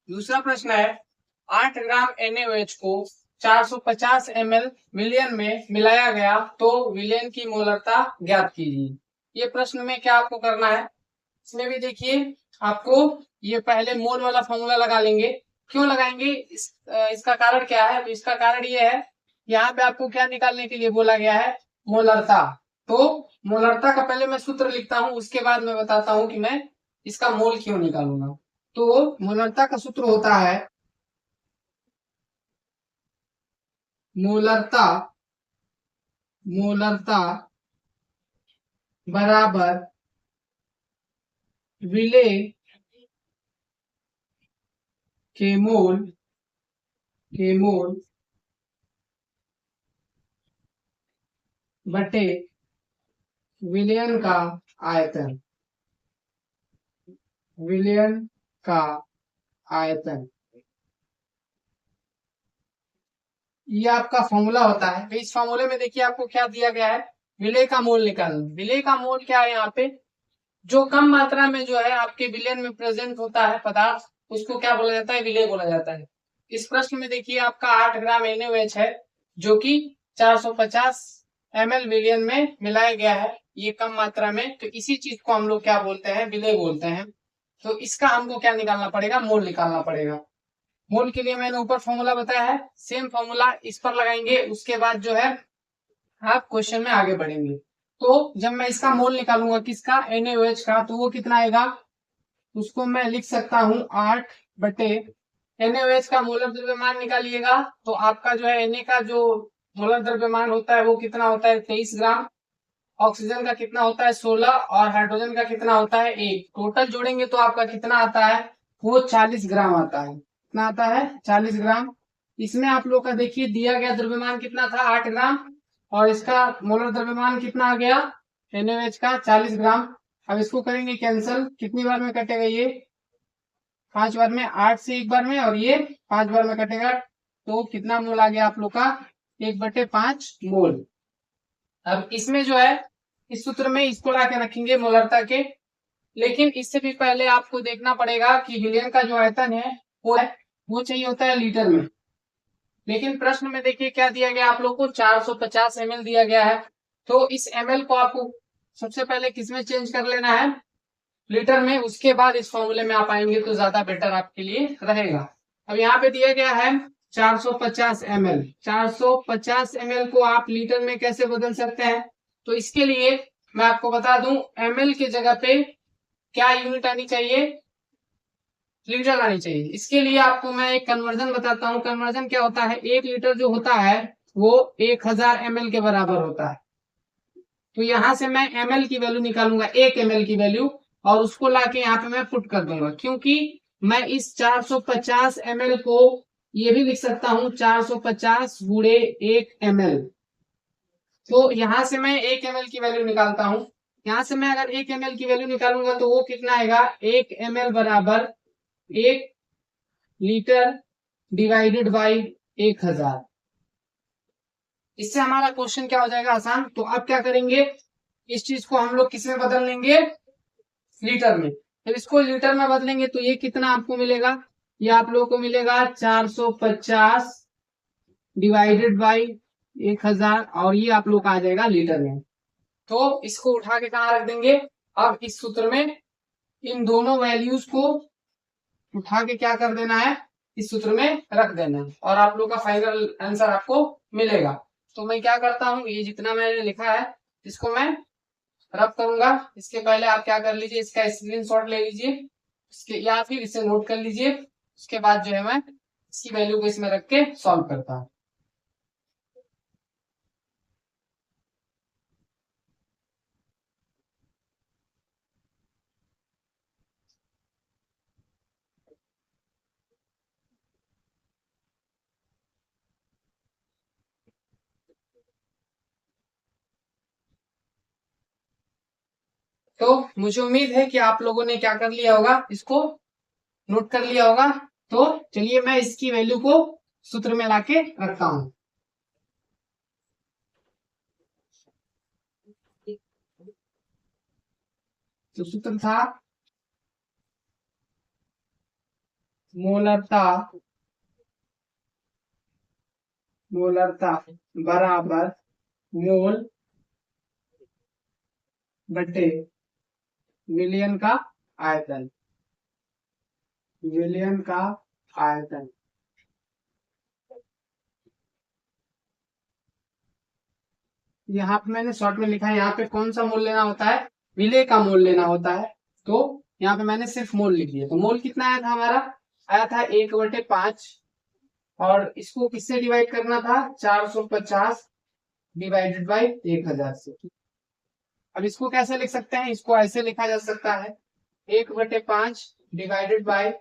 दूसरा प्रश्न है 8 ग्राम NaOH को 450 ml विलयन में मिलाया गया तो विलयन की मोलरता ज्ञात कीजिए। ये प्रश्न में क्या आपको करना है, इसमें भी देखिए आपको ये पहले मोल वाला फॉर्मूला लगा लेंगे। क्यों लगाएंगे, इसका कारण क्या है, तो इसका कारण ये है, यहाँ पे आपको क्या निकालने के लिए बोला गया है, मोलरता। तो मोलरता का पहले मैं सूत्र लिखता हूं, उसके बाद मैं बताता हूं कि मैं इसका मोल क्यों निकालूंगा। तो मोलरता का सूत्र होता है मोलरता मोलरता बराबर विलेय के मोल बटे विलयन का आयतन, विलयन का आयतन। ये आपका फॉर्मूला होता है। तो इस फॉर्मूले में देखिए आपको क्या दिया गया है, विलेय का मोल निकालना। विलेय का मोल क्या है, यहाँ पे जो कम मात्रा में जो है आपके विलयन में प्रेजेंट होता है पदार्थ, उसको क्या बोला जाता है, विलेय बोला जाता है। इस प्रश्न में देखिए आपका 8 ग्राम NaOH है जो कि 450 ml विलयन में मिलाया गया है, ये कम मात्रा में। तो इसी चीज को हम लोग क्या बोलते हैं, विलेय बोलते हैं। तो इसका हमको क्या निकालना पड़ेगा, मोल निकालना पड़ेगा। मोल के लिए मैंने ऊपर फॉर्मूला बताया है, सेम फॉर्मूला इस पर लगाएंगे, उसके बाद जो है आप क्वेश्चन में आगे बढ़ेंगे। तो जब मैं इसका मोल निकालूंगा किसका, NaOH का, तो वो कितना आएगा, उसको मैं लिख सकता हूं 8 बटे NaOH का मोलर द्रव्यमान निकालिएगा तो आपका जो है Na का जो मोलर द्रव्यमान होता है वो कितना होता है, 23 ग्राम। ऑक्सीजन का कितना होता है, 16, और हाइड्रोजन का कितना होता है, 1। टोटल जोड़ेंगे तो आपका कितना आता है, वो 40 ग्राम आता है। कितना आता है, 40 ग्राम। इसमें आप लोग का देखिए दिया गया द्रव्यमान कितना था, 8 ग्राम, और इसका मोलर द्रव्यमान कितना आ गया, NaOH का 40 ग्राम। अब इसको करेंगे कैंसिल, कितनी बार में कटेगा ये, 5 बार में, 8 से एक बार में, और ये 5 बार में कटेगा। तो कितना मोल आ गया आप लोग का, 1/5 मोल। अब इसमें जो है इस सूत्र में इसको ला के रखेंगे मोलरता के। लेकिन इससे भी पहले आपको देखना पड़ेगा कि विलयन का जो आयतन है वो चाहिए होता है लीटर में। लेकिन प्रश्न में देखिए क्या दिया गया आप लोग को, 450 ml दिया गया है। तो इस ml को आपको सबसे पहले किसमें चेंज कर लेना है, लीटर में। उसके बाद इस फॉर्मूले में आप आएंगे तो ज्यादा बेटर आपके लिए रहेगा। अब यहाँ पे दिया गया है 450 ml। 450 ml को आप लीटर में कैसे बदल सकते हैं, तो इसके लिए मैं आपको बता दूं, ml की जगह पे क्या यूनिट आनी चाहिए, लीटर आनी चाहिए। इसके लिए आपको मैं एक कन्वर्जन बताता हूँ। कन्वर्जन क्या होता है, 1 लीटर जो होता है वो 1000 ml के बराबर होता है। तो यहां से मैं ml की वैल्यू निकालूंगा, 1 ml की वैल्यू, और उसको लाके यहाँ पे मैं पुट कर दूंगा। क्योंकि मैं इस 450 ml को ये भी लिख सकता हूँ 450 गुणे 1 ml। तो यहां से मैं 1 ml की वैल्यू निकालता हूँ। यहां से मैं अगर 1 ml की वैल्यू निकालूंगा तो वो कितना आएगा, 1 ml बराबर 1 लीटर डिवाइडेड बाई 1000। इससे हमारा क्वेश्चन क्या हो जाएगा, आसान। तो अब क्या करेंगे, इस चीज को हम लोग किसमें बदल लेंगे, लीटर में। जब इसको लीटर में बदलेंगे तो ये कितना आपको मिलेगा, ये आप लोगों को मिलेगा 450 डिवाइडेड बाई 1000, और ये आप लोग का आ जाएगा लीटर में। तो इसको उठा के कहाँ रख देंगे, अब इस सूत्र में इन दोनों वैल्यूज को उठा के क्या कर देना है, इस सूत्र में रख देना है, और आप लोग का फाइनल आंसर आपको मिलेगा। तो मैं क्या करता हूँ, ये जितना मैंने लिखा है इसको मैं रब करूंगा। इसके पहले आप क्या कर लीजिए, इसका स्क्रीनशॉट ले लीजिए, इसके या फिर इसे नोट कर लीजिए। उसके बाद जो है मैं इसकी वैल्यू को इसमें रख के सॉल्व करता हूँ। तो मुझे उम्मीद है कि आप लोगों ने क्या कर लिया होगा, इसको नोट कर लिया होगा। तो चलिए मैं इसकी वैल्यू को सूत्र में लाके रखता हूँ। तो सूत्र था मोलरता बराबर मोल बटे विलयन का आयतन। विलयन का आयतन। यहाँ पे मैंने शॉर्ट में लिखा है, यहाँ पे कौन सा मोल लेना होता है, विलेय का मोल लेना होता है। तो यहाँ पे मैंने सिर्फ मोल लिख दिया। तो मोल कितना आया था हमारा, आया था 1/5, और इसको किससे डिवाइड करना था, 450 डिवाइडेड बाई 1000 से। अब इसको कैसे लिख सकते हैं, इसको ऐसे लिखा जा सकता है 1/5 डिवाइडेड बाई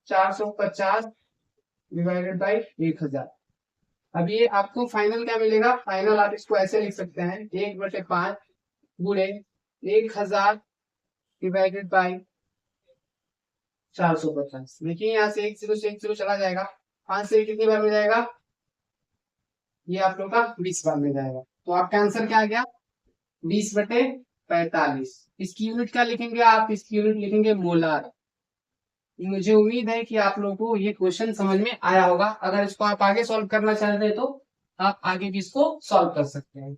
450 डिवाइडेड बाई 1000। अब ये आपको फाइनल क्या मिलेगा, फाइनल आप इसको ऐसे लिख सकते हैं 1/5 गुणे 1000 डिवाइडेड बाई 450। देखिए यहाँ से 1 से 1 0 चला जाएगा, 5 से कितनी बार में जाएगा, ये आप लोग का 20 बार में जाएगा। तो आपका आंसर क्या आ गया, 20/45। इसकी यूनिट क्या लिखेंगे आप, इसकी यूनिट लिखेंगे मोलार। मुझे उम्मीद है कि आप लोगों को ये क्वेश्चन समझ में आया होगा। अगर इसको आप आगे सॉल्व करना चाहते हैं तो आप आगे भी इसको सॉल्व कर सकते हैं।